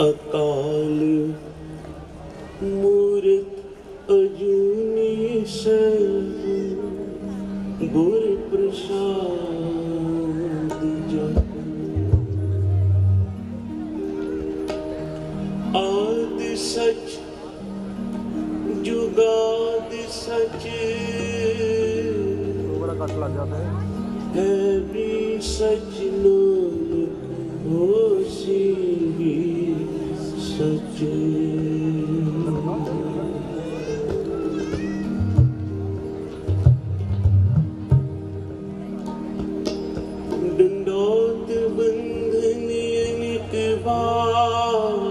अकाल मूरत अजूनी सब गुर प्रसाद जप। आदि सच जुगाद सच है भी सच नानक होसी भी सच। डंडौत बंधन अनेक बार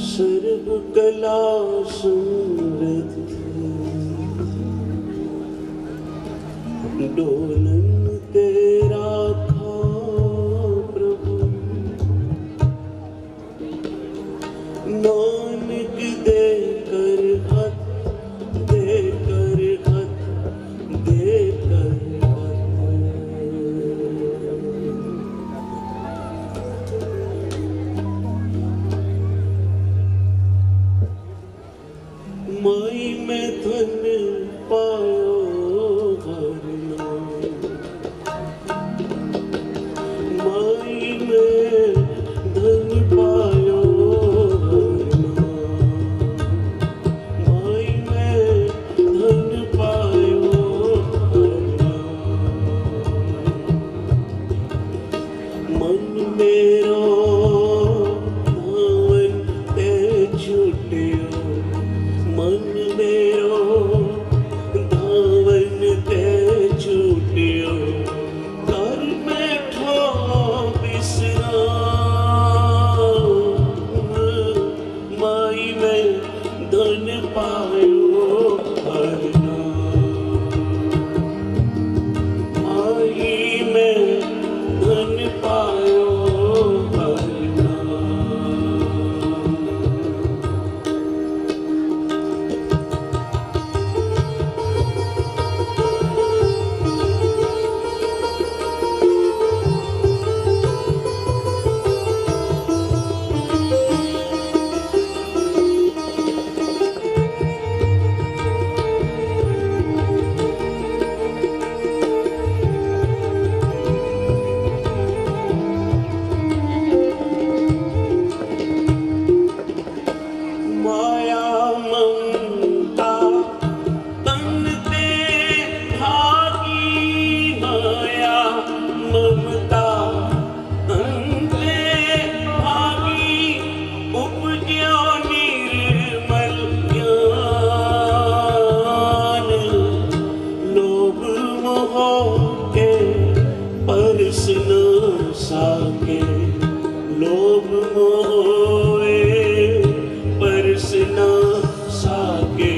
सर्व कला समृद्ध डोलन तेरा था प्रभु। नानक दे कर हथ दे कर हथ दे कर माई में धन पायो हर नाम। माई में धन पायो हर नाम। माई में धन पायो हर नाम। मन मेरो धावन ते छूटियो। मन मेरो धावन ते छूटियो। कर बैठो विश्राम। माई में धन पायो हर नाम। माई में धन पायो हर नाम। माया ममता तन ते भागी। माया ममता तन ते भागी। उपजो निर्मल ज्ञान। लोभ मोह के परस न साके। लोभ मोह परस न साके।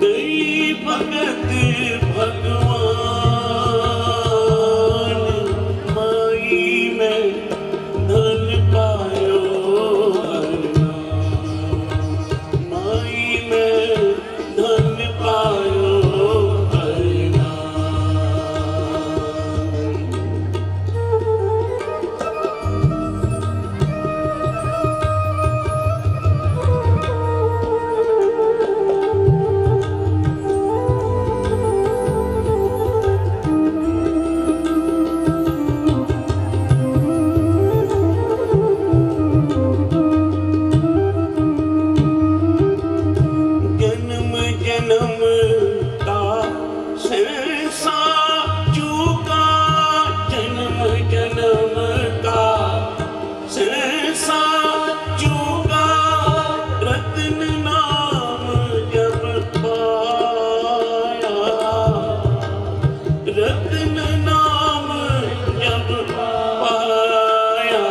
गई भगत भगवान। माई में धन पायो हर नाम। माई में धन पायो हर नाम। जन्म जन्म का संसार चूका। जन्म जन्म का संसार चूका। रत्न नाम जब पाया। रत्न नाम जब पाया।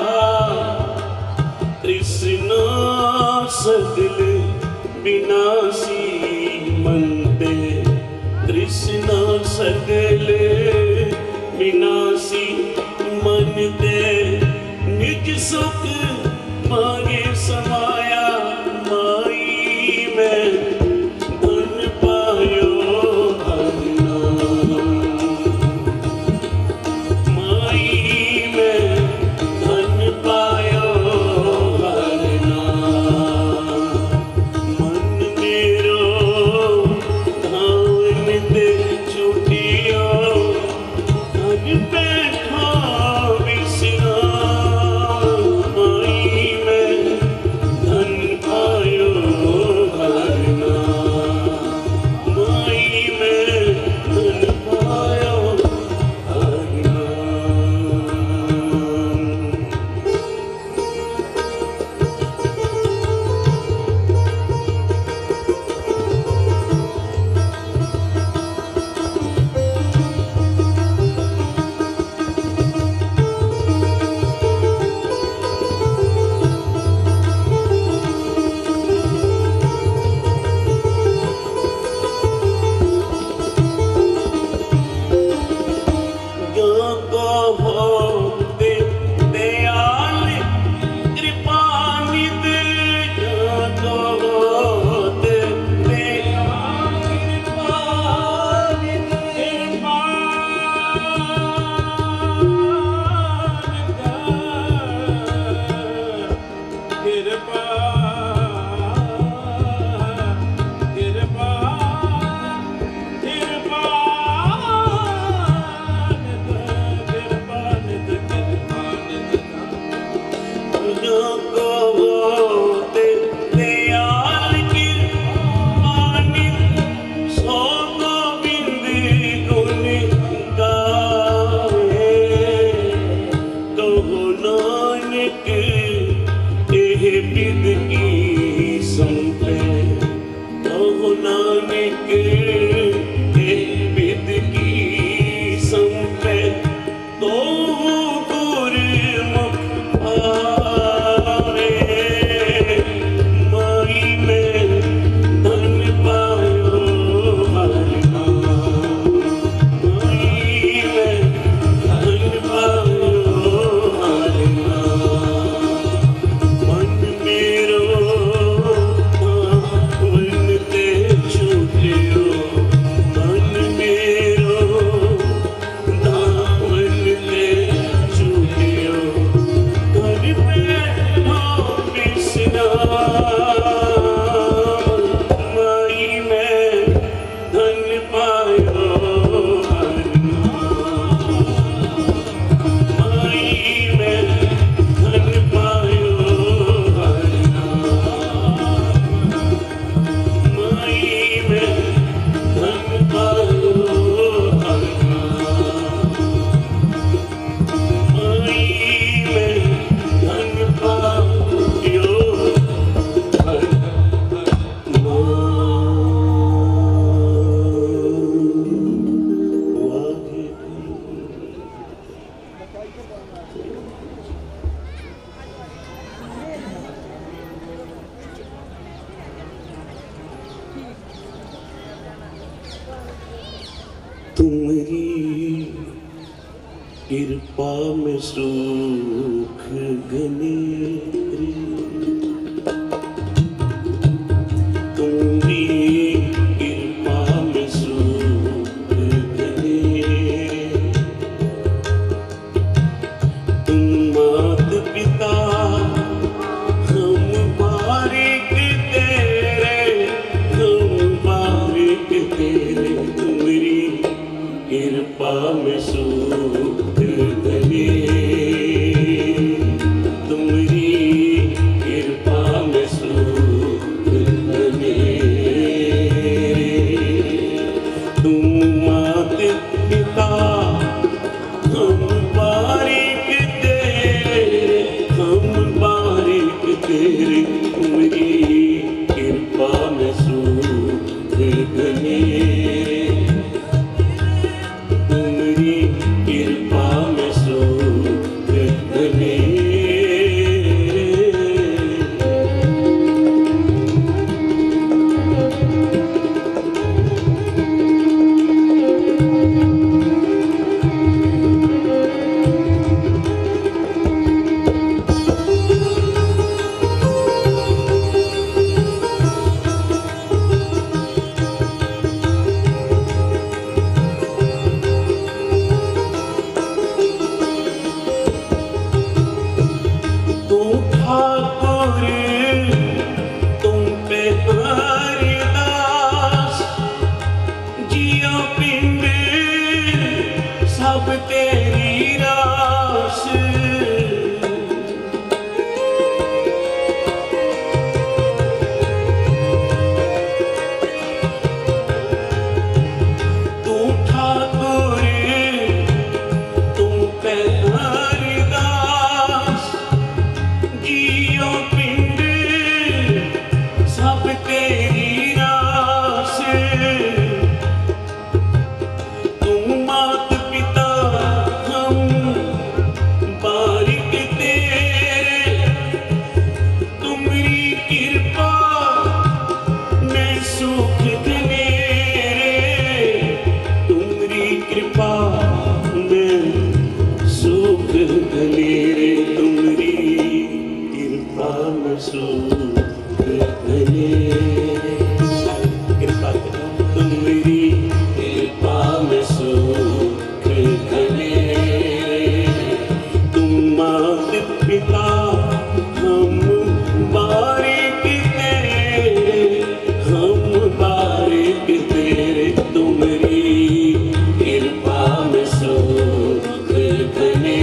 तृष्णा सगल विनाशी मनते। तृष्णा सगल विनाशी मनते। निज सुख मांगे समाया। माई में धन पायो हर नाम। माई में धन पायो तुम्हारी कृपा में सुख घने रे, तुम्हारी कृपा में सुख घने, तुम मात पिता हम बारिक तेरे, हम बारिक तेरे, तुम्हारी कृपा में सुख घने, तुम्हारी कृपा में सुख घने, तुम मात पिता हम बारिक तेरे, हम बारिक तेरे, तुम्हारी कृपा में सुख घने, तुम्हारी कृपा में सुख घने। तुम ठाकुर तुम पे हरिदास, जियो पिंड सब तेरी रास, तू ठाकुर तुम पे हरिदास, जियो पिंड सब तेरी रास, तुम मात पिता हम बारिक तेरे, तुम्हारी कृपा में सुख घने रे, तुम्हारी कृपा में सुख घने रे, तुम्हारी कृपा में सुख घने, कृपा करो, तुम्हारी कृपा में सुख घने, तुम मात पिता हम बारिक तेरे, हम बारिक तेरे, तुम्हारी कृपा में सुख घने,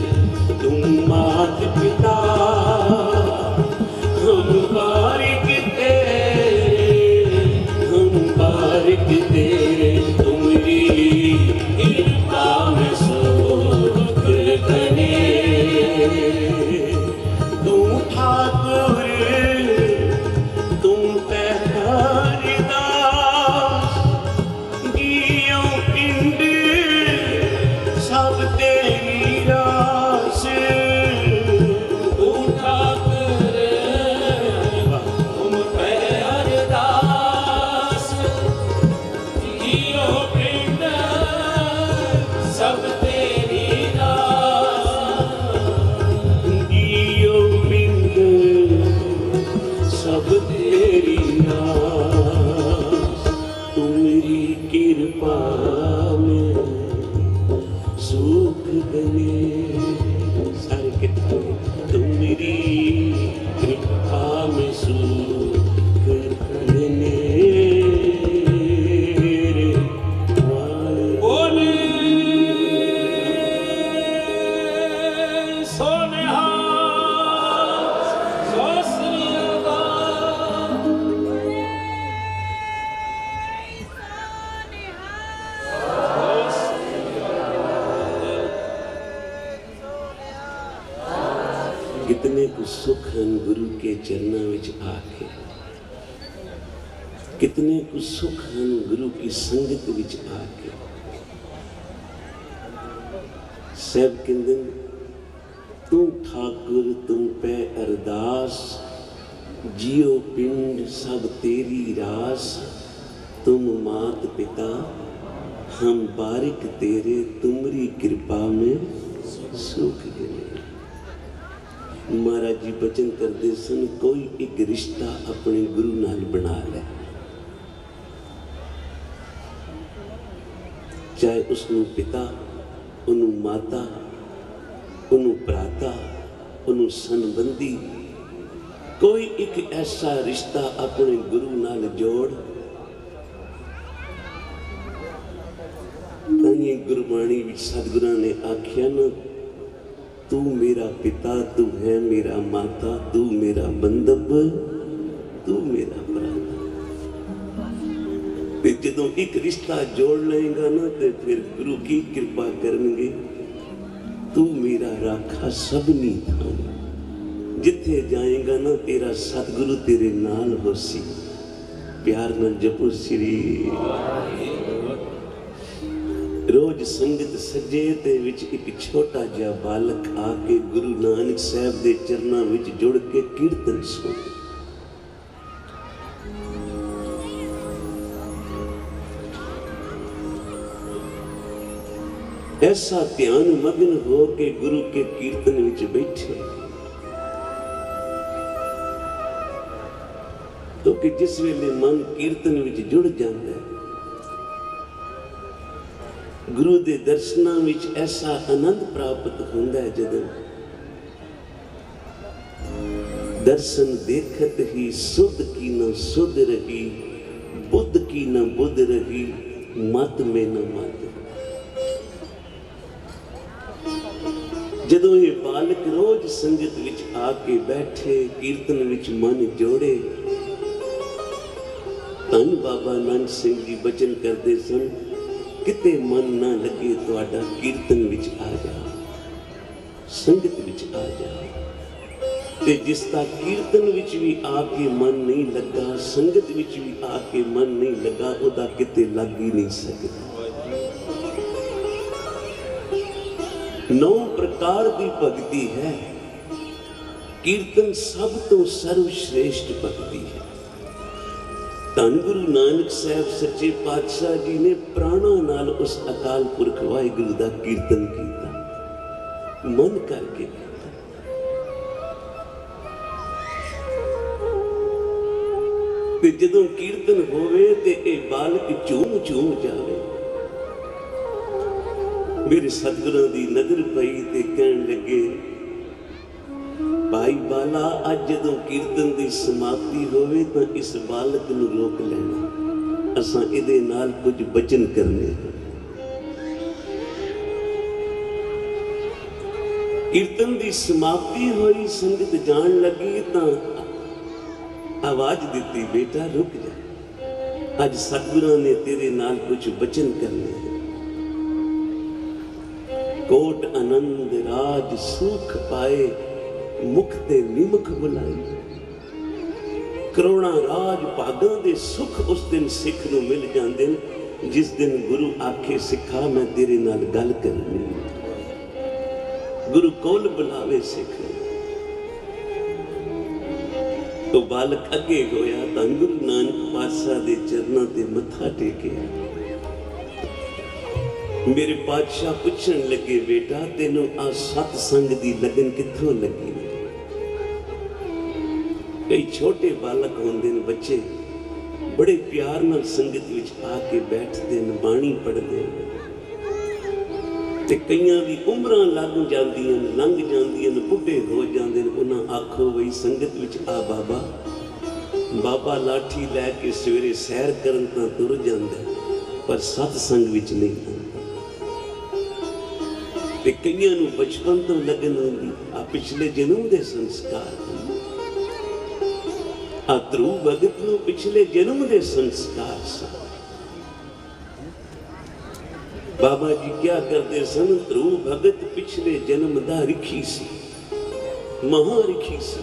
कितने कुछ सुख हैं गुरु के चरणों विच आके, कितने कुछ सुख हैं गुरु की संगत विच आके। सब कहते तू ठाकुर तुम पे अरदास, जियो पिंड सब तेरी रास। तुम मात पिता हम बारिक तेरे, तुमरी कृपा में सुख गिने। महाराज जी बचन करते सन, कोई एक रिश्ता अपने गुरु नाल बना ले, चाहे उसनू पिता, उन्नू माता, उन्नू भराता, उन्नू संबंधी, कोई एक ऐसा रिश्ता अपने गुरु नाल जोड़। ये गुरबाणी विच सतगुरां ने आख्या ना, तू मेरा पिता, तू है मेरा माता, तू मेरा बंधव, तू मेरा भराता। जदों एक रिश्ता जोड़ लेगा ना तो फिर गुरु की कृपा करनगे। तू मेरा राखा सबनी थां, जिथे जाएगा ना तेरा सतगुरु तेरे नाल होसी। प्यार नाल जपो श्री। रोज संगत सजे ते विच एक छोटा जिहा बालक आके गुरु नानक साहब दे चरनां विच जुड़ के कीर्तन सुन। ऐसा ध्यान मग्न हो के गुरु के कीर्तन विच बैठे, तो कि जिस वेले मन कीर्तन विच जुड़ जाता है, गुरु दे दर्शनां विच ऐसा आनंद प्राप्त होंदा है। जदों दर्शन देखत ही सुध की न सुध रही, बुद्ध की न बुद्ध रही, मत में न मत। जदों ये बालक रोज संगत विच आके बैठे, कीर्तन विच मन जोड़े, धन बाबा नानक सिंह जी बचन करते सन, किते मन ना लगे तुहाडा कीर्तन विच आ जाओ, संगत विच आ जाओ। ते जिसका कीर्तन विच भी आके मन नहीं लगा, संगत विच भी आके मन नहीं लगा, उदा किते लग ही नहीं सकता। 9 प्रकार की भगती है, कीर्तन सब तो सर्वश्रेष्ठ भगती है। धन गुरु नानक साहब सच्चे पातशाह जी ने प्राणों नाल उस अकाल पुरख वाहिगुरु दा कीर्तन किया, मन करके किया। ते जदों कीर्तन होवे ते ए बालक झूम झूम जावे। मेरे सतगुरां दी नजर पई ते कहन लगे, भाई बाला अज जदों कीर्तन की समाप्ति होवे तो इस बालक नूं रोक लेना, असां इहदे नाल कुछ बचन करने। कीर्तन की समाप्ति हुई, संगत जान लगी तो आवाज दी, बेटा रुक जा, अज सतगुरां ने तेरे नाल कुछ बचन करने हैं। कोट आनंद राज सुख पाए, मुख ते निमख बुलाई। करोड़ा राज भागां दे सुख उस दिन सिख नूं मिल जांदे ने, जिस दिन गुरु आखे सिखा मैं तेरे नाल गल करनी। गुरु कोल बुलावे सिख, तो बालक अगे होया, धन गुरु नानक पातशाह दे चरनां ते मत्था टेकिया। मेरे पातशाह पुछण लगे, बेटा तेनों आ सतसंग दी लगन कित्थों लगी? कई छोटे बालक होंदे ने, बच्चे बड़े प्यार नाल संगत विच आके बैठते ने, बाणी पढ़ते हैं। ते कईयां दी उमरां लग जांदियां, लंघ जांदियां, बुढ़े हो जांदे ने। उन्हां आखो बई संगत विच आ बाबा, बाबा लाठी लैके सवेरे सैर करन तां तुर जांदा, पर सतसंग विच नहीं आंदा। ते कईयां नूं बचपन तो लगन होंदी, आ पिछले जन्म दे संस्कार, आ ध्रुव भगत नूं पिछले जन्म दे संस्कार सन। बाबा जी क्या करते सन, ध्रुव भगत पिछले जन्म दा रिखी सी। ਮਹਾਂ ਰਿਖੀ ਸੀ।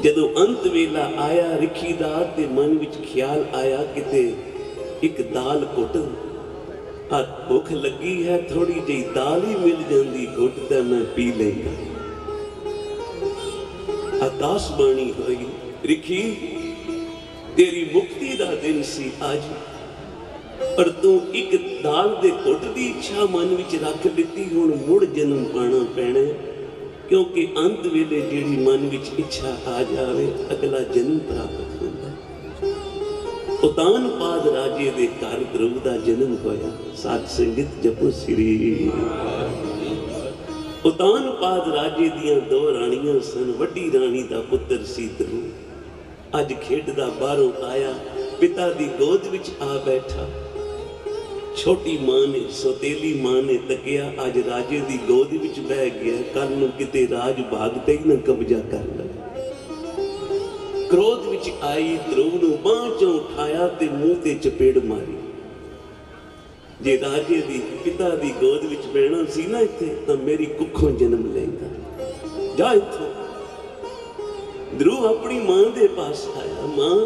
ਜਦੋਂ ਅੰਤ ਵੇਲਾ ਆਇਆ ਰਿਖੀ ਦਾ ਤੇ ਮਨ ਵਿੱਚ ਖਿਆਲ ਆਇਆ ਕਿਤੇ ਇੱਕ ਦਾਲ ਘੁੱਟ, ਆ ਭੁੱਖ ਲੱਗੀ ਹੈ, ਥੋੜੀ ਜਿਹੀ ਦਾਲ ਹੀ ਮਿਲ ਜਾਂਦੀ ਘੁੱਟ ਤਾਂ ਮੈਂ ਪੀ ਲੈਂਦਾ। ਆਕਾਸ਼ਬਾਣੀ ਹੋਈ, ਰਿਖੀ तेरी मुक्ति का दिन सी आज, पर तू एक दाल दे घुट की इच्छा मन विच रख लीती, हुण मुड़ जन्म पाना पैना, क्योंकि अंत वेले जिहड़ी मन विच इच्छा आ जाए अगला जन्म प्राप्त होता। उतानपाद राजे दे घर ध्रुव का जन्म होया। साध संगत जपो श्री। उतानपाद राजे दियां दो राणियां सन, वड्डी राणी का पुत्र सी ध्रुव। अज खेडदा बाहरों आया, पिता दी गोद विच आ बैठा। छोटी मां ने, सौतेली मां ने तकिया, अज राजे दी गोद विच बह गया, कल नूं किते राज भाग ते ही ना कब्जा कर ले। क्रोध विच आई, ध्रुव नूं बांह चों उठाया ते मूंह ते चपेड़ मारी। जे राजे दी पिता दी गोद विच बहना सी ना इत्थे, तां मेरी कुखों जन्म लेंदा, जा इत्थों। ध्रुव अपनी मां के पास आया, मां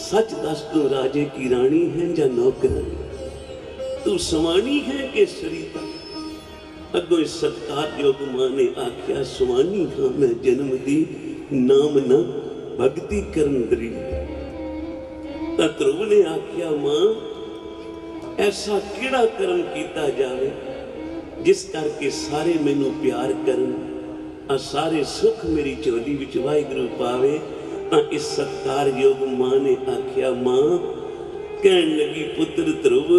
सच दस, तू राजे की रानी है या नौकरानी? तू सवानी है कि सरिता? अगों सत्कारयोग मां ने आख्या, सवानी हाँ मैं जन्म दी, नाम न भगती करन दरी। तां ध्रुव ने आख्या, मां ऐसा किहड़ा कर्म कीता जावे जिस करके सारे मैनू प्यार करन, सारे सुख मेरी झोली विच वाहिगुरू पावे। इस सत्कारयोग मां ने आख्या, मां कहन लगी, पुत्र ध्रुव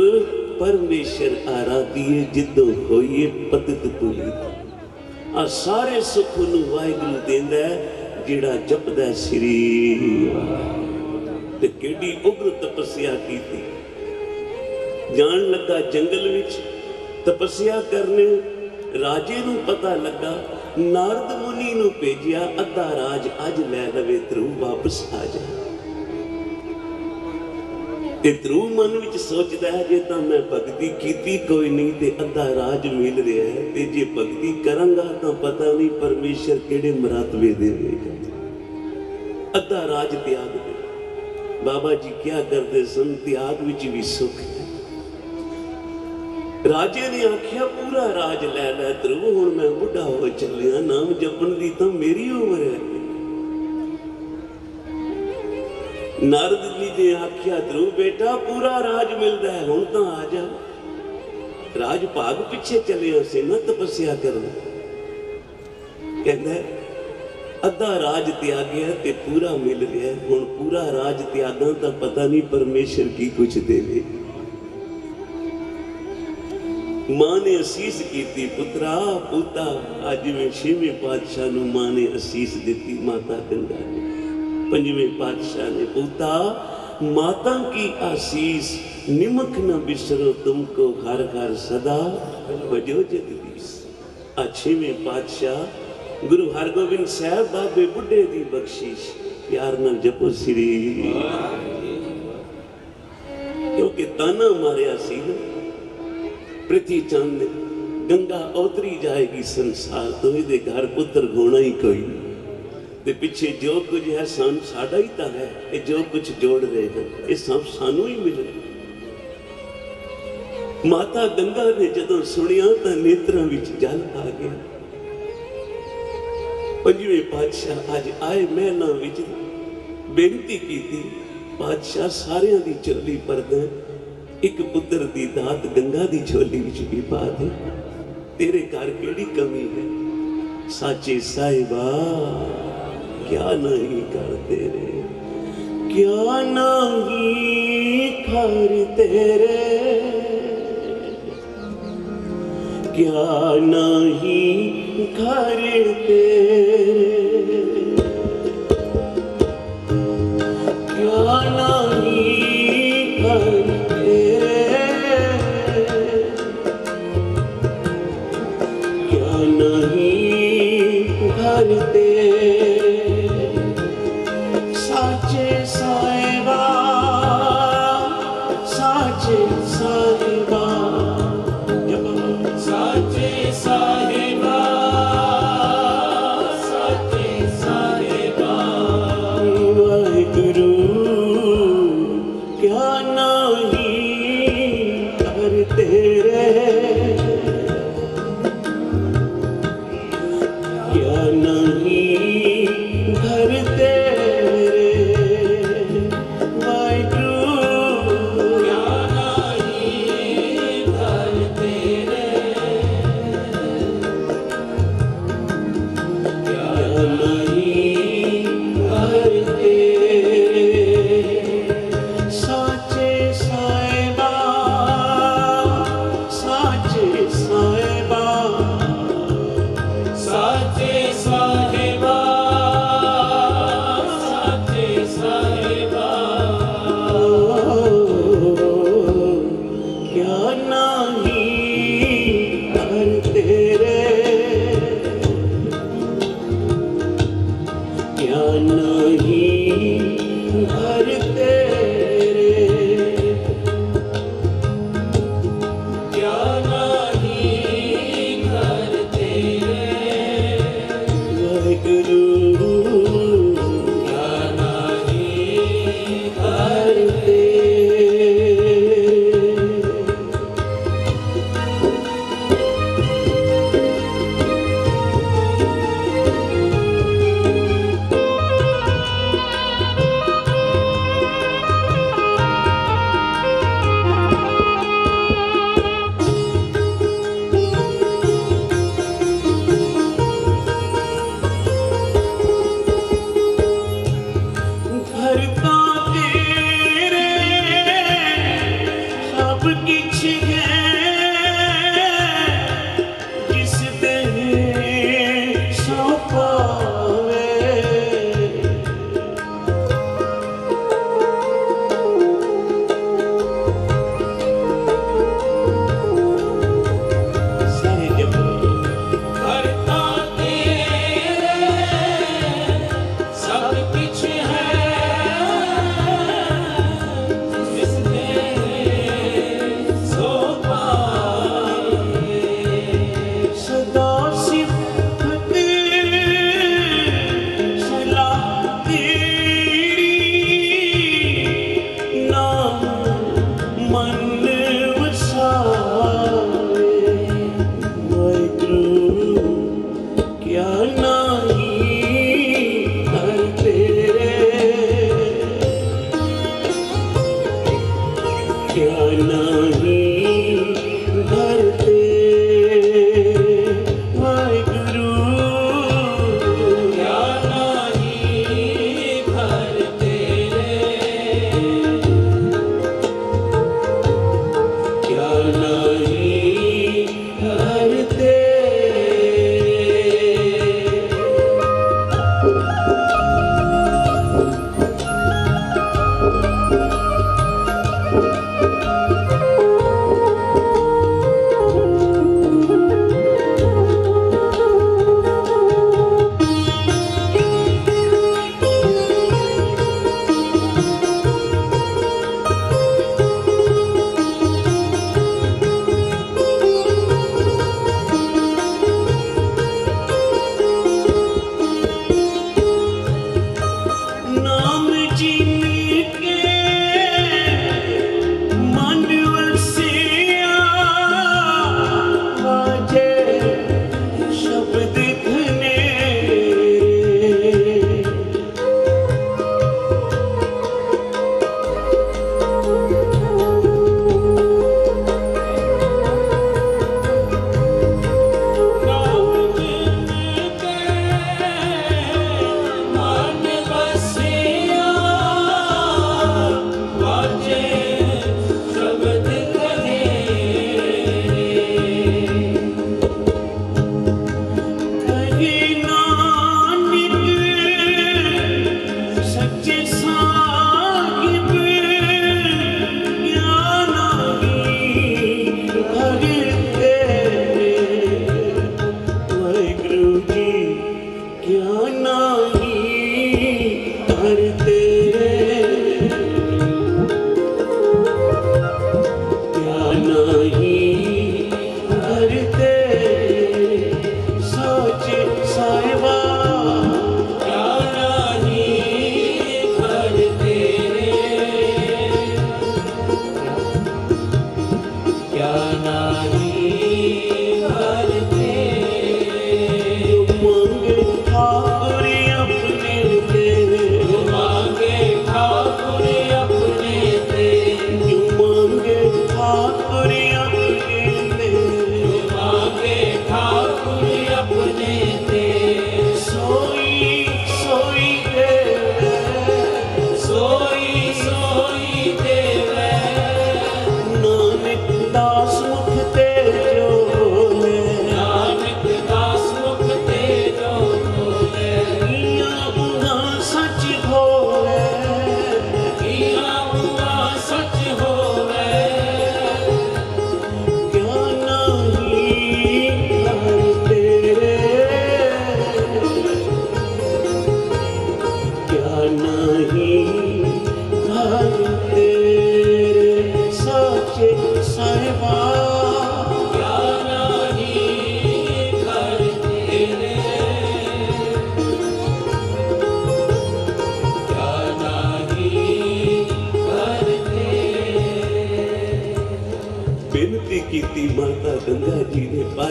परमेश्वर आराधीए, जिद्दों होइए पतित पुनीत। सारे सुख नूं वाहिगुरू देंदा जिहड़ा जपदा श्री। ते केडी उग्र तपस्या कीती। जान लगा जंगल विच तपस्या करने। राजे नूं पता लगा, नारद मुनि नूं भेजिया, अद्धा राज अज लै लवे, ध्रुव वापस आ जा। ते ध्रुव मन विच सोचदा है, जे तां मैं भगती कीती कोई नहीं ते अद्धा राज मिल रहा है, ते जे भगती करांगा तां पता नहीं परमेश्वर किहड़े मरातबे देवेगा। अद्धा राज त्याग दे। बाबा जी क्या करते सन, त्याग विच भी सुख है। राजे ने आख्या, पूरा राज लै लै ध्रुव, हुण मैं बुढ़ा हो चलिया, नाम जपण दी तां मेरी उम्र है। नारद जी ने आख्या, ध्रुव बेटा पूरा राज मिलता है, हुण तां आ जा। राज भाग पिछे चलिया सी ना तपस्या करना। कहंदा अद्धा राज त्यागया ते पूरा मिल गया, हुण पूरा राज त्यागां तां पता नहीं परमेश्वर की कुछ देवे। मां ने असीस की, पुत्रा पूता, अज में 6वें पातशाह नूं मां ने असीस दी। माता गंगा ने 5वें पातशाह ने, पूता माता की आसीस निमक न बिसरो, तुमको हर हर सदा भजो जगदीश। 6वें पातशाह गुरु हरगोबिंद साहब बाबे बुढ़े की बख्शिश, प्यार नाल जपो श्री। क्योंकि ताना मारिया सी ना पृथ्वी चंद, गंगा उतरी जाएगी संसार तो, ये घर पुत्र होना ही कोई नहीं। ते पिछे जो कुछ है साडा ही तो है, ये जो कुछ जोड़ रहे हैं ये सब सानू ही मिल रहा। माता गंगा ने जदों सुनिया तो नेत्रां विच जल आ गया। 5वें पातशाह अज आए महलों विच, बेनती की, पातशाह सारियां दी झोली भरदा, एक पुत्र दी दात गंगा दी झोली विच भी पा दे। तेरे घर केड़ी कमी है? साचे साहिबा क्या नहीं कर तेरे, क्या नहीं कर तेरे, क्या नहीं कर तेरे, क्या नहीं कर करते। साचे साहिबा, साचे साहिबा, साचे साहिबा,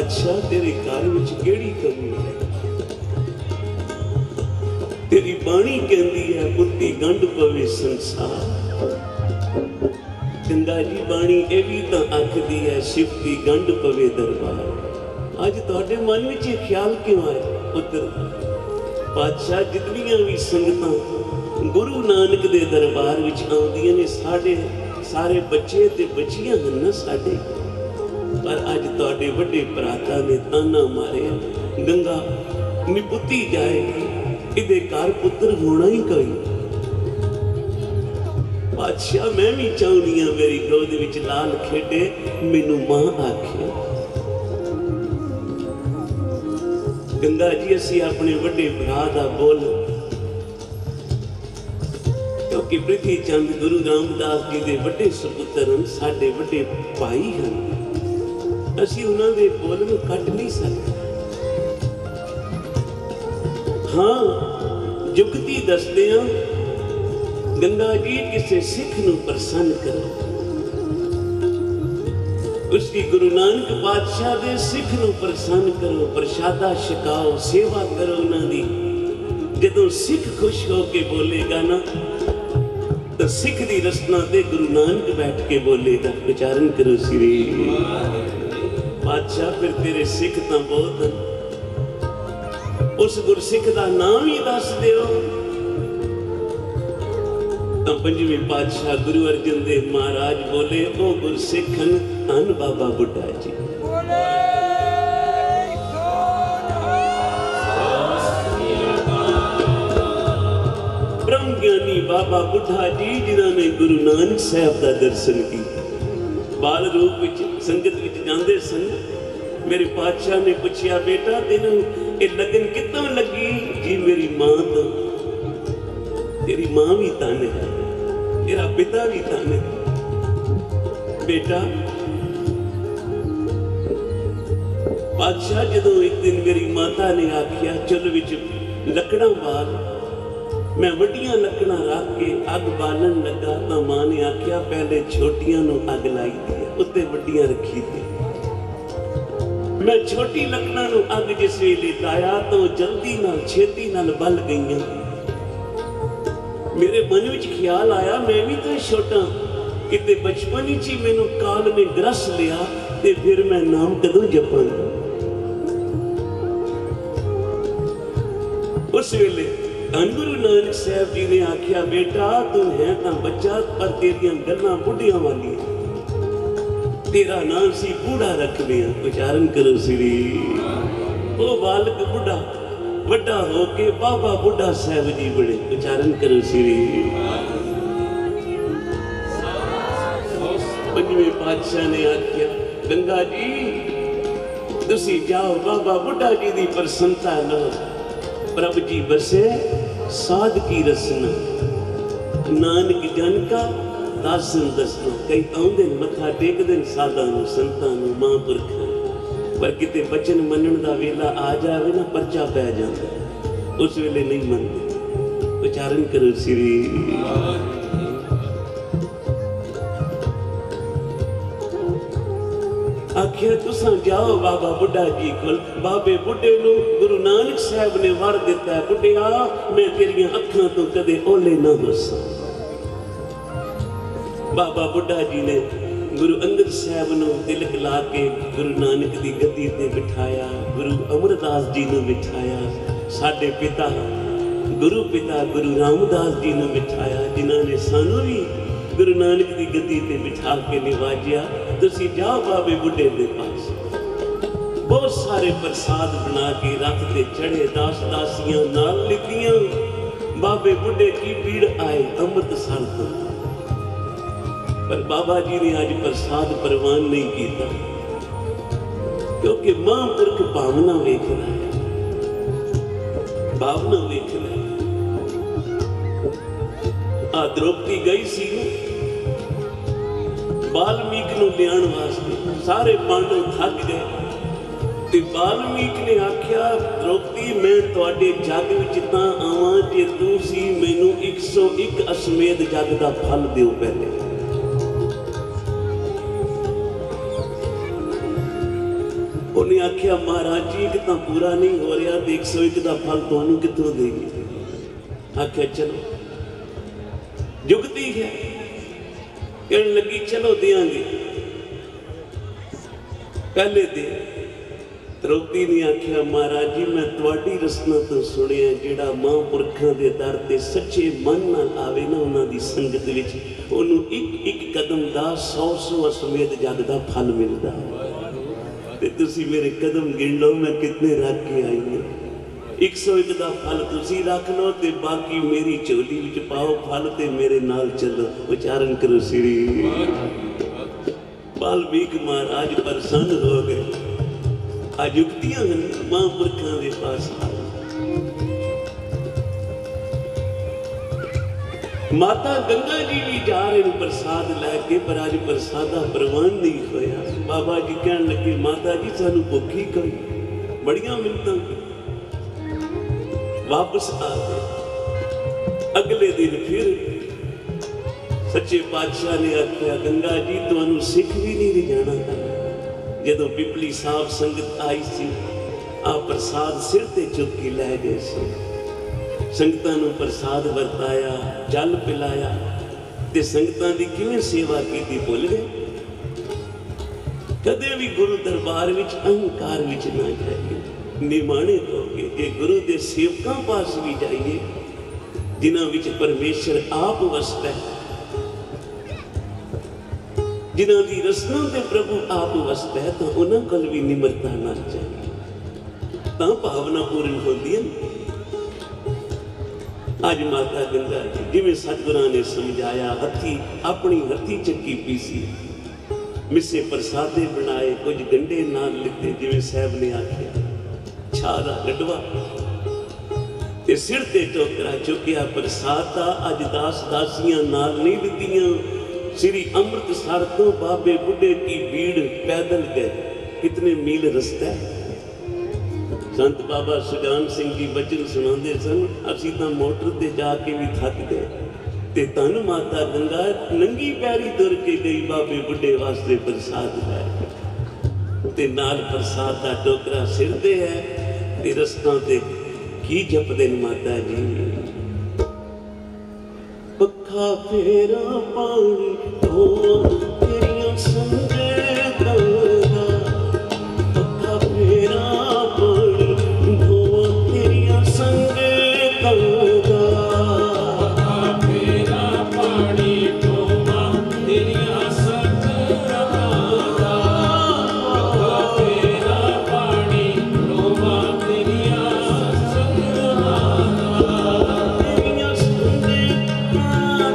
पातशाह तेरे घर विच केड़ी कमी है? तेरी बाणी कहती है पुत्ती गंढ पवे संसार। गंगा जी बाणी ये भी तो आखदी है शिवती गंढ पवे दरबार। अज तुहाडे मन विच ये ख्याल क्यों आया पुत्र? पातशाह जितनियां भी संगतां गुरु नानक दे दरबार विच आउंदियां ने साडे सारे बच्चे ते बच्चियां हन ना साडे, पर अज तुहाडे वड्डे भराता ने ताना मारे गंगा निपुत्ती जाएगी, इहदे घर पुत्र होना ही कोई। पातशाह मैं भी चाहुंदी हां मेरी गोद विच लाल खेडे, मैनू मां आखे। गंगा जी असीं अपने वड्डे भरा दा बोल, क्योंकि प्रिथी चंद गुरु रामदास जी दे वड्डे सपुत्र हन, साडे वड्डे भाई हन, असीं उन्हां दे बोल नूं कट नहीं सकदे। हाँ जुगती दसदे हां गंगा जी किसी सिख नूं प्रसन्न करो, उसकी गुरु नानक पातशाह दे सिख नूं प्रसन्न करो, प्रशादा छकाओ, सेवा करो उन्हां दी। जदों सिख खुश होके बोलेगा ना तो सिख दी रसना ते गुरु नानक बैठ के बोलेगा। उच्चारण करो श्री पातशाह फिर तेरे सिख तां बहुत हैं, उस गुरसिख दा नाम ही दस दिओ। तो पंजवें पातशाह गुरु अर्जन देव महाराज बोले ओ गुरसिखन धन बाबा बुढ़ा जी। ब्रह्म ज्ञानी बाबा बुढ़ा जी जिन्होंने गुरु नानक साहब का दर्शन किया, बाल रूप विच संगत विच जांदे सन। मेरे पातशाह ने पूछा बेटा तेनों ये लगन कितों लगी? जी मेरी मां तो, तेरी मां भी धन है, तेरा पिता भी धन है। बेटा पातशाह जदों एक दिन मेरी माता ने आखिया चुल विच लकड़ा बाल, मैं वड्डियां लकड़ा रख के अग बालन लगा तो मां ने आखिया पहले छोटियां नूं अग लाई दी, उत्ते वड्डियां रखी थी। मैं छोटी लकड़ा नूं अग जिस वेले लाया तो जल्दी नाल छेती नाल बल गईयां। मेरे मन विच ख्याल आया मैं भी तो छोटा, किते बचपन ही मैनू काल ने ग्रस लिया ते फिर मैं नाम कदों जपांगा। उस वेले धन गुरु नानक साहब जी ने आख्या बेटा तू है तां बच्चा पर तेरियां गल्लां बुढ़ियां वालियां, तेरा नाम सी बूढ़ा रखने। उच्चारण करो श्री ओ बालक बुढ़ा वड्डा होके बाबा बुढ़ा साहब जी बड़े। उच्चारण करो श्री। पंजवें पातशाह ने आख्या गंगा जी तुसी जाओ बाबा बुढ़ा जी दी प्रसन्नता लो, प्रभ जी बसे साध की रसना, नानक जन का दासन दसना। कई आउंदे मत्था टेकदे साधा नूं संतां नूं महापुरखां, पर किते बचन मनण दा वेला आ जावे ना परचा पै जांदा, उस वेले नहीं मनदे। उच्चारण करो श्री। आखिया तुसां जाओ बाबा बुढ़ा जी कोल। बाबे बुढ़े नूं गुरु नानक साहब ने वर दिता है बुढ़िया मैं तेरियां अखां तो कदे ओले ना होसां। बाबा बुढ़ा जी ने गुरु अंगद साहब नूं तिलक ला के गुरु नानक दी गद्दी ते बिठाया, गुरु अमरदास जी नूं बिठाया, साडे पिता गुरु रामदास जी नूं बिठाया, जिन्हां ने सानू भी गुरु नानक दी गद्दी ते बिठा के निवाजिया। तुसी जाओ बाबे बुढ़े दे पास, बहुत सारे प्रसाद बना के रथ ते चढ़े, दास दासियां नाल लितियां। बाबे बुढ़े की भीड़ आए अमृतसर तो, पर बाबा जी ने आज प्रसाद प्रवान नहीं किया, क्योंकि महापुरख भावना वेख रहा है, भावना वेख रहा है। आ द्रौपदी गई सी बाल्मीक नूं लियाण वास्ते, सारे पांडव थक गए ते बाल्मीक ने आख्या द्रौपदी मैं तुहाडे जग विच तां आवां जे तुसी मैनूं 101 अश्वमेध जग दा फल दिओ। पहले उन्हें आख्या महाराज जी एक तो पूरा नहीं हो रहा तो 101 का फल तुहानू कितों देगी। आख्या चलो जुगती है, कहने लगी चलो देंगे। पहले दे द्रौपदी ने आख्या महाराज जी मैं तुहाडी रसना तो सुनिया जिहड़ा महापुरखों के दर ते सच्चे मन नाल आवे ना उन्हां दी संगत विच ओनू एक एक कदम दा 100 अश्वमेध जग दा फल मिलदा। ते तुसी मेरे कदम गिन लो मैं कितने रख के आई हूं। 101 का फल तुसी रख लो ते बाकी मेरी झोली विच पाओ फल ते मेरे नाल चलो। उच्चारण करो श्री। वाल्मीकि महाराज प्रसन्न हो गए। आज युक्तियां महापुरखों के पास माता गंगा जी भी जा रहे प्रसाद लैके पर अज प्रसाद का प्रवान नहीं होया। बाबा जी कहन लगे माता जी सानू भुख ही कोई, बड़िया मिन्नतां वापस आ गए। अगले दिन फिर सच्चे पातशाह ने आख्या गंगा जी तुहानू सिख भी नहीं जाना। जदों पिपली साहब संगत आई सी आ प्रसाद सिर ते चुक के लै गए सी। संगतां नूं प्रसाद वरताया, जल पिलाया ते संगतां दी किवें सेवा कीती भुल गए। कदे भी गुरु दरबार विच अहंकार विच ना जाइए, निमाणे हो के जे गुरु दे सेवकां पास भी जाइए जिन्हां विच परमेश्वर आप वसदा है, जिन्हां दी रसना ते प्रभु आप वसदा है, तो उन्हां कोल भी निमरता ना चाहिए, तां भावना पूर्ण होंदी है। अज माता गंगा जी जिवें सतगुरां ने समझाया हथी अपनी हथी चक्की पीसी, मिसे प्रसादे बनाए, कुछ गंढे नाल लिते जिवें साहब ने आख्या, छादा गडवा ते सिर ते टोकरा चुकिया प्रसाद दा। अज दास दासियां नाल नहीं लितियां। श्री अमृतसर तो बाबे बुढ़े की भीड़ पैदल गए, कितने मील रास्ता है। संत बाबा सुजान सिंह जी वचन सुनाते सन, असी तो मोटर ते जाके भी थक गए ते धन माता गंगा नंगी पैरी तुर के गई बाबे बुढ़े वास्ते प्रसाद लै ते नाल प्रसाद का टोकरा सिर ते है ते रस्तां ते की जपदे न माता जी। पक्खा फेरा पानी धो तेरियां संगतां दा, पक्खा फेरा पानी धो तेरियां संगतां दा, पक्खा फेरा पानी धोवा तेरियां संगतां दा, पक्खा फेरा पानी धोवा तेरियां संगतां दा, तेरियां संगतां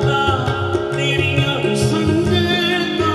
दा, तेरियां संगतां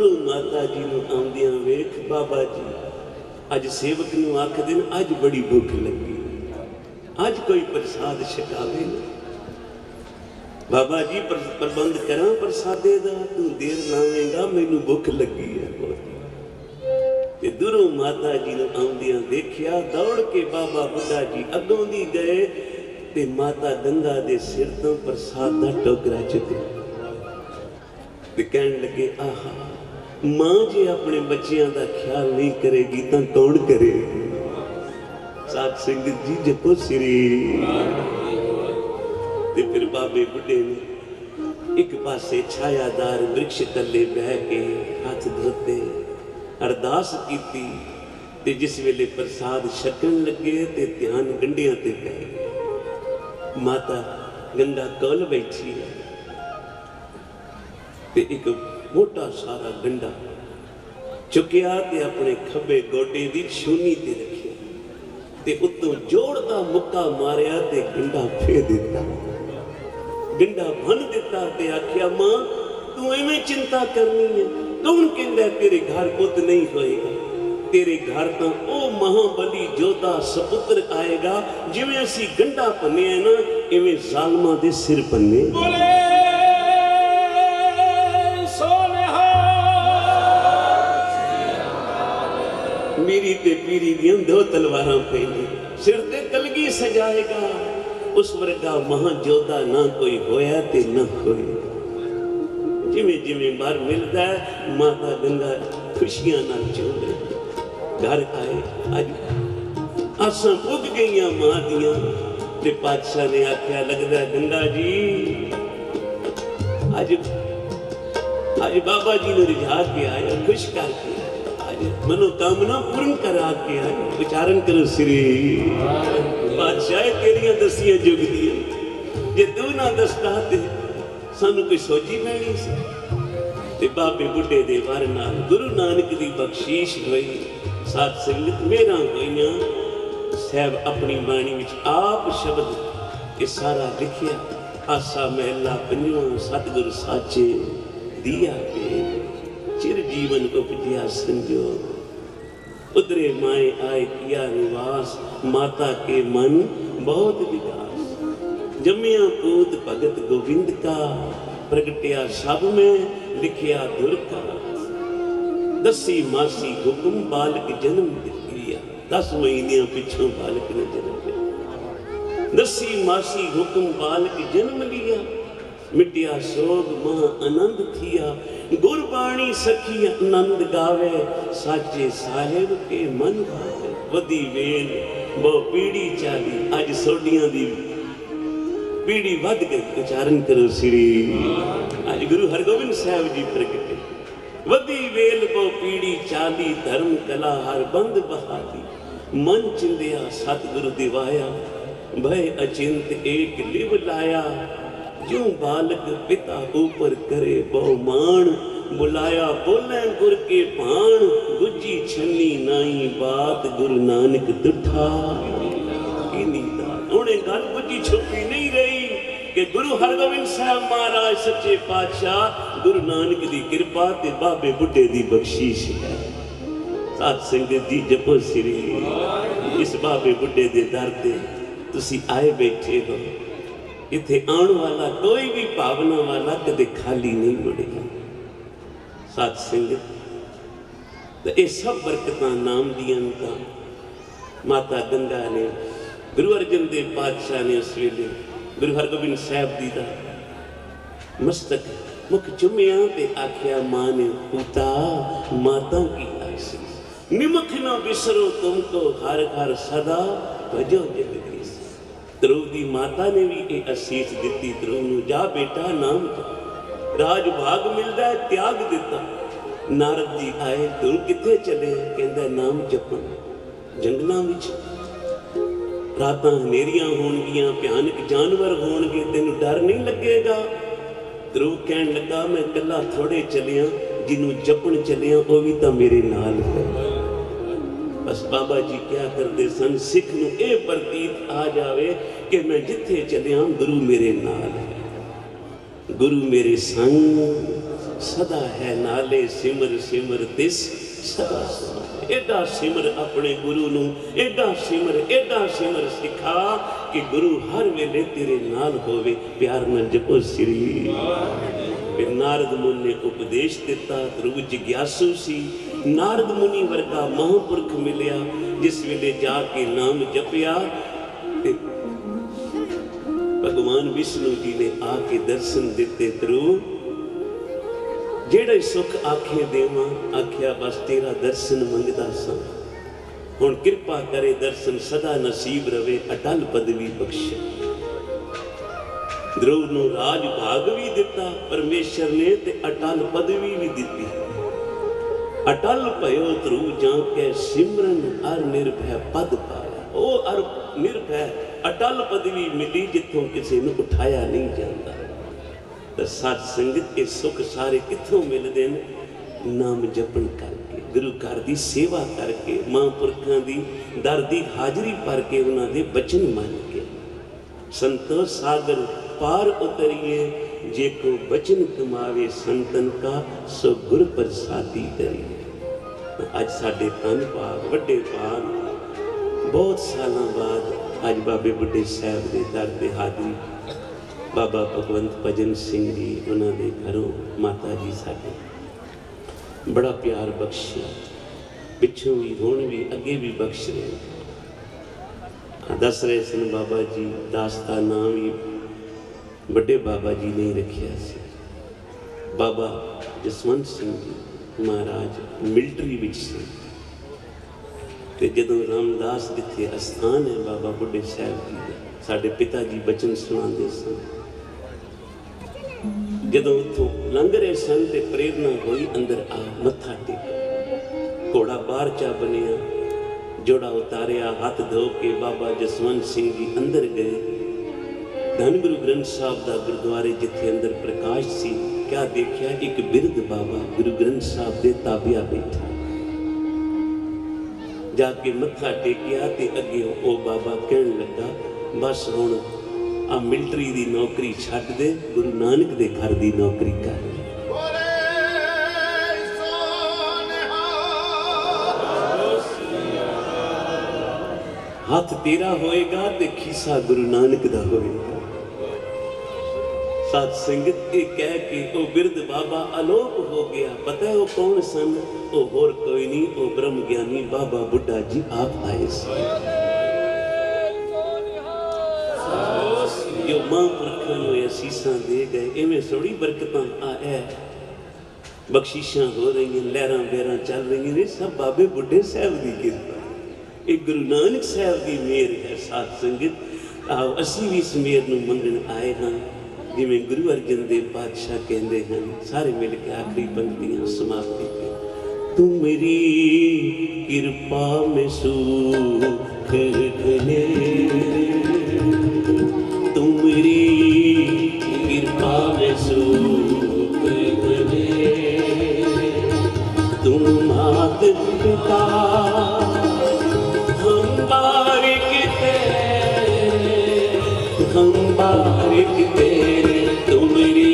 दूरों माता जी नूं आउंदियां वेख बाबा जी अज सेवक नूं आखदे न अज बड़ी भुख लगी, अज कोई प्रसाद छकावे ना। बाबा जी प्रबंध करा प्रसादे दा, तू देर लावेंगा मैनू भुख लगी है। ते दूरों माता जी नूं आउंदियां देखिया, दौड़ के बाबा बुढ़ा जी अगों दी गए ते माता गंगा दे सिर तो प्रसाद दा टोकरा चुके ते कहन लगे, आहा मां जे अपने बच्चियां दा ख्याल नहीं करेगी तो कौन करेगी। साध संगत जी जपो श्री। ते फिर बाबे बुढ़े ने एक पासे छायादार वृक्ष तले बह के हाथ धोते अरदास कीती ते जिस वेले प्रसाद छकन लगे ते ध्यान गंढियां ते पै गया। माता गंगा कोल बैठी है ते एक मोटा सारा गंढा चुकिया ते अपने खब्बे गोडे दी छूनी ते रखिया ते उत्तों जोड़ दा मुक्का मारिया ते गंढा फे दिता, गंढा भन दिता ते आख्या, मां तू एवें चिंता करनी है, कौन कहंदा तेरे घर पुत नहीं होएगा, तेरे घर तो ओ महाबली जोधा सपुत्र आएगा, जिवें असी गंढा भन्ने ना इवें जालमां दे सिर भन्ने। मेरी ते पीरी दियां दो तलवारां पैनी, सिर ते कलगी सजाएगा, उस वर्गा महाजोधा ना कोई होया ते न होए। जिमें जिमें बार मिलता है माता गंगा खुशियां नाल चोले घर आए। अज आसां पुग गईयां मां दियां ते पातशाह ने आख्या, लगदा गंगा जी आज बाबा जी ने रिझा के आया, खुश करके मनोकामना पूर्ण करा के आए। विचारण करो श्री बादशाह तेरिया दसियां जुग दियां, जे तू ना दसदा ते सानू कोई सोची पैनी सी। ते बाबे बुढ़े दे वर नाल गुरु नानक दी बख्शीश होई, साध संगत मेरा होइयां। साहब अपनी बाणी विच आप शब्द ये सारा लिखिया, आसा महला पंजवां सतगुर साचे दिया पे चिर जीवन उपजिया संजोग। उधरे माए आए किया निवास, माता के मन बहुत विकास। जमिया पूत भगत गोविंद का, प्रगटिया सब में लिखिया धुर का। दसी मासी हुक्म बालक जन्म दिया, 10 महीने पिछों बालक ने जन्म लिया। दसी मासी हुक्म बालक जन्म लिया, मिटिया सोग महा आनंद थिया। गुरबाणी सखी आनंद गावे, साचे साहेब के मन भावे। वदी वेल बहु पीढ़ी चाली, अज सोडियां दी पीढ़ी वध गई। उचारण करो श्री। आज गुरु हरगोबिंद साहब जी प्रगटे। वदी वेल बहु पीढ़ी चाली, धर्म कला हर बंद बहाली। मन चिंदिया सतगुरु दिवाया, भय अचिंत एक लिव लाया। जो बालक पिता ऊपर करे बहुमान, बुलाया बोले गुर के भाण। गुजी छन्नी नाई बात, गुरु नानक दुठा उन्हें गल गुजी छुपी नहीं रही कि गुरु हरगोबिंद साहब महाराज सच्चे पातशाह गुरु नानक दी कृपा ते बाबे बुढ़े दी बख्शीश है। साध संगत जी जपो श्री। इस बाबे बुढ़े दे दर ते तुसी आए बैठे हो, इत्थे आने वाला कोई भी भावना वाला कदे खाली नहीं मुड़ेगा। साध संगत तो ये सब बरकतां नाम दियां का माता गंगा ने, गुरु अर्जन देव पातशाह ने उस वेले गुरु हरगोबिंद साहब जी का मस्तक मुख चुमिया ते आख्या, मां ने पुता माता की आशीष। निमख न बिसरो तुमको, हर हर सदा भजो जगदीश। ध्रुव की माता ने भी एक असीस दी। ध्रुव नूं जा बेटा नाम राज भाग मिलता है, त्याग दिता। नारद जी आए, ध्रुव किथे चले? कहंदा नाम जपन। जंगलों विच रातां हनेरियां होणगियां, भयानक जानवर होणगे, तेनू डर नहीं लगेगा? ध्रुव कहन लगा, मैं कला थोड़े चलिया, जिन्हों जपन चलिया वह भी तो मेरे नाल है। बस बाबा जी क्या करते सन, सिख नूं यह प्रतीत आ जाए कि मैं जिथे चलिया गुरु मेरे नाल है, गुरु मेरे संग सदा है नाले सिमर सिमर तिस सदा समाए। एडा सिमर अपने गुरु नूं, एडा सिमर सिखा कि गुरु हर वेले तेरे नाल होवे। प्यार नाल जपो श्री। फिर नारद मुनि ने उपदेश दिता। ध्रुव जिग्यासु सी, नारद मुनि वर्गा महापुरख मिलिया जिस वेले जाके नाम जपिया। भगवान विष्णु जी ने आके दर्शन दिते। ध्रुव जेड़े सुख आखे देवा, आख्या बस तेरा दर्शन मंगदा सा, हुण कृपा करे दर्शन सदा नसीब रवे, अटल पदवी बख्शे। ध्रुव नूं राज भाग भी दिता परमेश्वर ने ते अटल पदवी भी दिती। अटल भयो ध्रुव जाके सिमरन अर निर्भय पद पाया। ओ अर निर्भय अटल पदवी मिली जिथों किसी नूं उठाया नहीं जाता। तो सत संगत के सुख सारे कित्थों मिलते हैं? नाम जपन करके, गुरु घर की सेवा करके, महापुरखों की दर की हाजरी भर के, उन्होंने बचन मान के। संतो सागर पार उतरिए, जे को बचन कमावे संतन का, सो गुर प्रसादी करिए। अज साडे धन भाग वड्डे भाग बहुत सालों बाद अज बाबे बुढ़े साहब के दर से हाजरी बाबा भगवंत भजन सिंह जी उन्होंने घरों माता जी साडे बड़ा प्यार बख्शिया। पिछों भी हुण भी अगे भी बख्श रहे। दस रहे सन बाबा जी दास का नाम भी बड़े बाबा जी ने रखिया सी। बाबा जसवंत सिंह जी महाराज मिलटरी विच से। ते जदों रामदास जिथे अस्थान है बाबा बुढ़े साहब जी का, साडे पिता जी बचन सुनाते सन। जदों उतों लंघ रहे सन ते प्रेरणा हुई अंदर आ मत्था टेक। घोड़ा बाहर चा बनिया, जोड़ा उतारिया, हाथ धो के बाबा जसवंत सिंह जी अंदर गए। धन गुरु ग्रंथ साहब का गुरुद्वारे जिथे अंदर प्रकाश सी, क्या देखा एक बिरध बाबा गुरु ग्रंथ साहब के ताबिया बैठा। जाके मत्था टेकिया ते अगे ओ बाबा कहन लगा, बस हुण आ मिलटरी दी नौकरी छड्ड दे, गुरु नानक दे घर दी नौकरी कर। हाथ तेरा होएगा ते खीसा गुरु नानक दा होएगा। सात संगत ये कह के ओ बिरध बाबा आलोक हो गया। पता है वो कौन सन? ओ होर कोई नहीं, ओ ब्रह्म ज्ञानी बाबा बुड्ढा जी आप आए सन। जो महापुरखों ने असीसां दे गए, इवें थोड़ी बरकतां है, बख्शिशां हो रही हैं, लहरां बेरां चल रही हैं, सब बाबे बुढ़े साहब की कृपा, एक गुरु नानक साहब की मेहर है। साथ संगत आओ असीं भी इस मेहर नूं मंगण आए हाँ। जिवें गुरु अर्जन देव पातशाह कहते हैं, सारे मिल के आखिरी पंक्तियां समाप्ति पे। तुमरी कृपा में सुख घने, तुमरी कृपा में सुख घने, तुम मात पिता हम बारिक तेरे, हम बारिक तेरे, तुमरी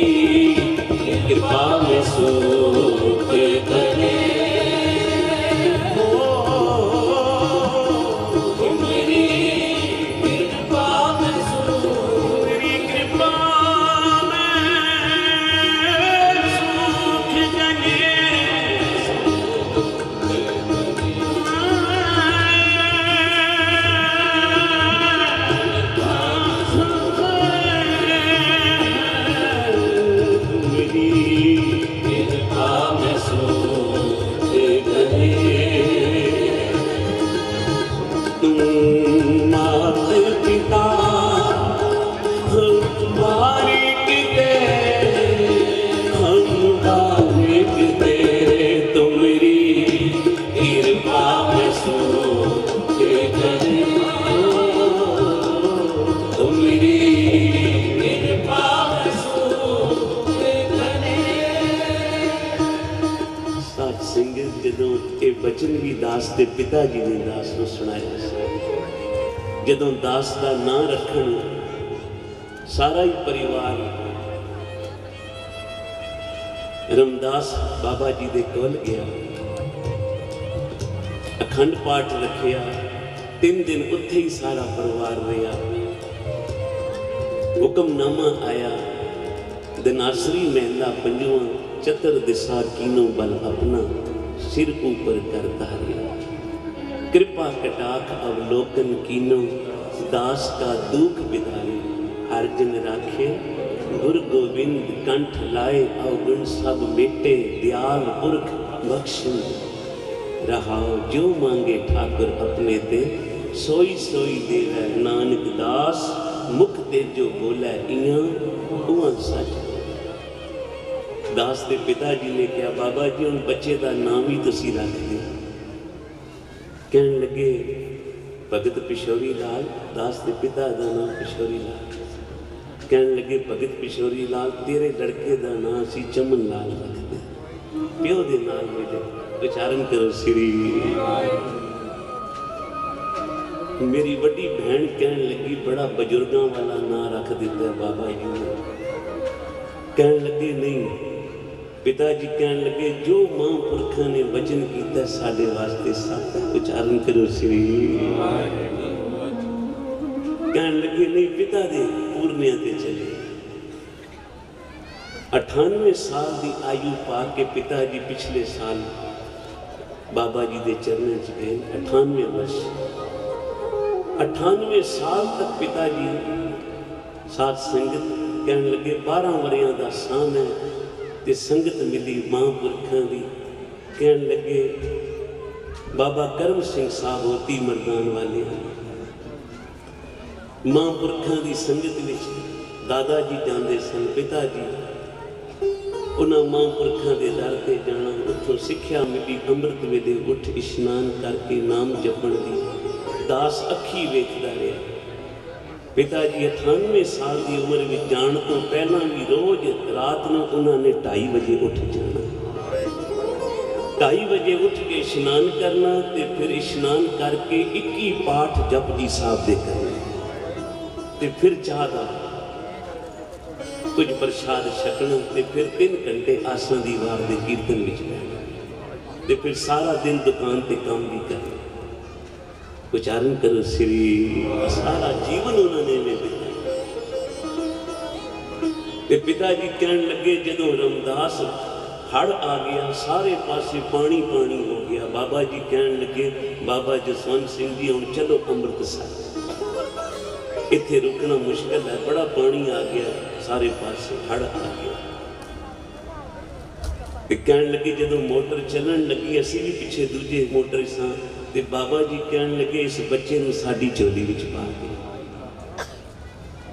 कृपा में सुख घने। बचन भी दास के पिता जी ने दास को सुनाया। जदों दास का नां रखन सारा ही परिवार रमदास बाबा जी दे कोल गया, अखंड पाठ रखिया। 3 दिन उत्थे ही सारा परिवार रहा। हुक्मनामा आया, दिनासरी महला पंजवां, चतर दिशा कीनो बल अपना, सिर ऊपर कर धारिया। कृपा कटाख अवलोकन कीनो, दास का दुख बिदारे। हर जन राखे गुरु गोविंद, कंठ लाए अवगुण सब मेटे। दयाल पुरख बख्शन रहाओ, जो मांगे ठाकुर अपने ते, सोई सोई देवै नानक दास। मुख ते जो बोलै इयां, उआं सच। दास के पिता जी ने कहा, बाबा जी हुण बच्चे का नाम ही तुसी रख दे। कहन लगे, भगत पिशोरी लाल। दास के पिता का नाम पिशोरी लाल। कहन लगे, भगत पिशोरी लाल, तेरे लड़के का नाम असी चमन लाल रख दे। प्यो दे नाल मिले। उच्चारण करो श्री। मेरी बड़ी बहन कहन लगी, बड़ा बजुर्गों वाला नाम रख दिता बाबा जी ने। कहन लगे, नहीं। पिताजी कहन लगे, जो महापुरखों ने वचन किया साडे वास्ते सत्य। उच्चारण करो श्री। कहन लगे, नहीं, पिता दे पूर्णिया ते चले। 98 साल की आयु पा के पिताजी पिछले साल बाबा जी के चरणों च गए। 98 वर्ष, 98 साल तक पिताजी साथ संगत। कहन लगे, 12 वरियां का साम है ते संगत मिली महापुरखों की। कहन लगे, बाबा करम सिंह साहब होती मरदान वाले महापुरखों की संगत में दादा जी जाते सन। पिता जी उन्होंने महापुरखों के दर से जाना, उत्थों सिक्ख्या मिली। अमृत वेले उठ इशनान करके नाम जपण की। दास अखी वेखदा रहा। पिताजी 98 साल की उम्र में जान तो पहला भी रोज रात को उन्होंने 2:30 बजे उठ जाना। 2:30 बजे उठ के इशनान करना, ते फिर इशनान करके 21 पाठ जपजी साहब दे करने, ते फिर चाह दा कुछ प्रसाद छकना, ते फिर 3 घंटे आसा दी वार दे कीर्तन विच रहना, ते फिर सारा दिन दुकान ते काम भी करना। उच्चारण करो श्री। सारा जीवन उन्होंने में बिताया। पिताजी कहन लगे, जदों रमदास हड़ आ गया, सारे पासे पानी पानी हो गया। बाबा जी कहन लगे, बाबा जसवंत सिंह जी हुण चलो अमृतसर, इत्थे रुकना मुश्किल है, बड़ा पानी आ गया, सारे पासे हड़ आ गया। कहन लगे, जदों मोटर चलन लगी, असी भी पिछे दूजे मोटर सां, ते बाबा जी कहन लगे, इस बच्चे नूं साडी झोली विच पा के।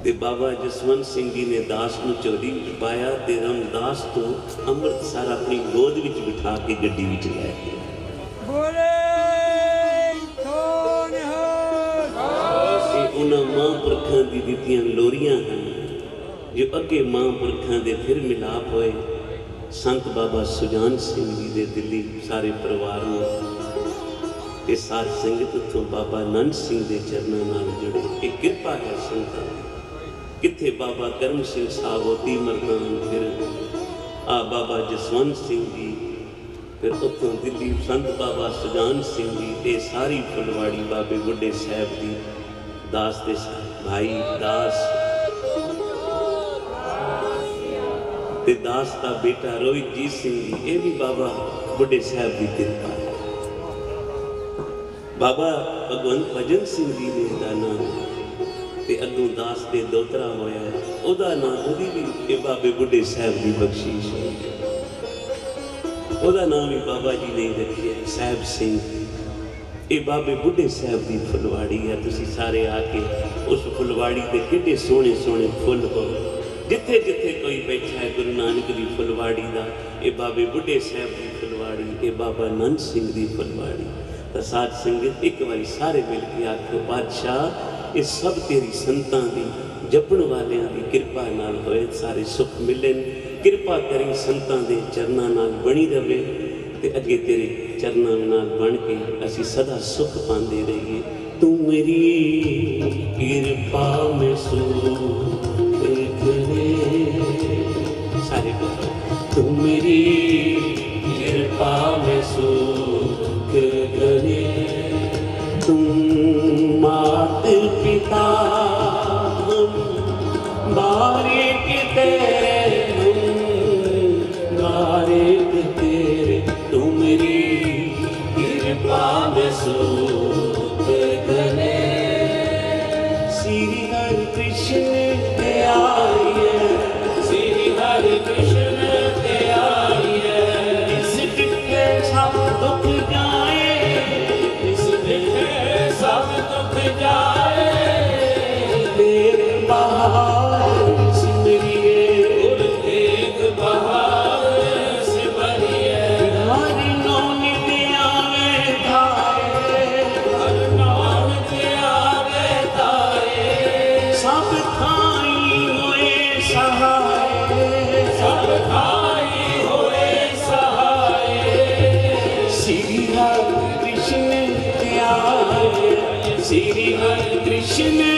ते बाबा जसवंत सिंह जी ने दास नूं झोली विच पाया, ते रामदास तो अमृतसर अपनी गोद विच बिठा के गड्डी विच लै गए। उन्हां महापुरखों दी दित्तियां लोरियां हैं, जो अगे महापुरखों दे फिर मिलाप होए। संत बाबा सुजान सिंह जी दे दिल्ली सारे परिवार नूं ते साध संगत तो बाबा नंद सिंह के चरणों नाल जुड़े। एक कृपा है संतां। किथे बाबा करम सिंह साहब होती मरदान, फिर आ बाबा जसवंत सिंह जी, फिर उत्तों दिल्ली संत बाबा सुजान सिंह जी, ते सारी फुलवाड़ी बाबे बुढ़े साहब की। दास दे भाई दास ते दास का बेटा रोहित जीत सिंह जी, ये भी बाबा बुढ़े साहब की कृपा है। बाबा भगवंत भजन सिंह जी ने दा नाम, ते अगों दास के दोतरा होया, ओदा नाम ओदी भी ये बाबे बुढ़े साहब की बख्शीश है। ओदा नाम भी बाबा जी ने रखिया साहब सिंह। ये बाबे बुढ़े साहब की फुलवाड़ी है। तुसी सारे आके उस फुलवाड़ी के कितने सोहने सोहने फुल हो, जिथे जिथे कोई बैठा है गुरु नानक की फुलवाड़ी का, ये बाबे बुढ़े साहब की फुलवाड़ी, ये बाबा नंद सिंह की फुलवाड़ी। तो साध संगत एक बार सारे मिल के आखो, बादशाह ये सब तेरी संतां दी जपण वालियां दी कृपा नाल होए, सारे सुख मिलन। कृपा करी संतां दे चरनां नाल बनी रहे, ते अगे तेरे चरनां नाल बन के असी सदा सुख पांदे रहिए। तू मेरी कृपा में सुख करे सारे बोलो तू मेरी कृपा में सुख गले तुम मात पिता हम बारिक तेरे हम बारिक तेरे तू मेरी कृपा में सुख गले श्री हरि कृष्ण ते आई है श्री हरि कृष्ण ते आई है इस डिठे सब दुख जाए इस डिठे सब दुख जाए तेरे बहार सिमरिए गुर तेग बहार सिमरिए हरि नाम ते आवे धारे हरि नाम ते आवे धारे सब थाई होए सहाय सब थाई होए सहाय श्री हरि कृष्ण ते आए श्री हरि कृष्ण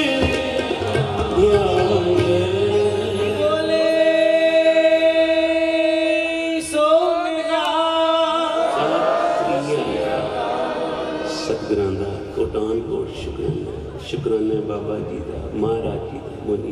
सतगुरां दा कोटान कोट शुकराना शुकराना बाबा जी दा महाराज जी दा मुनि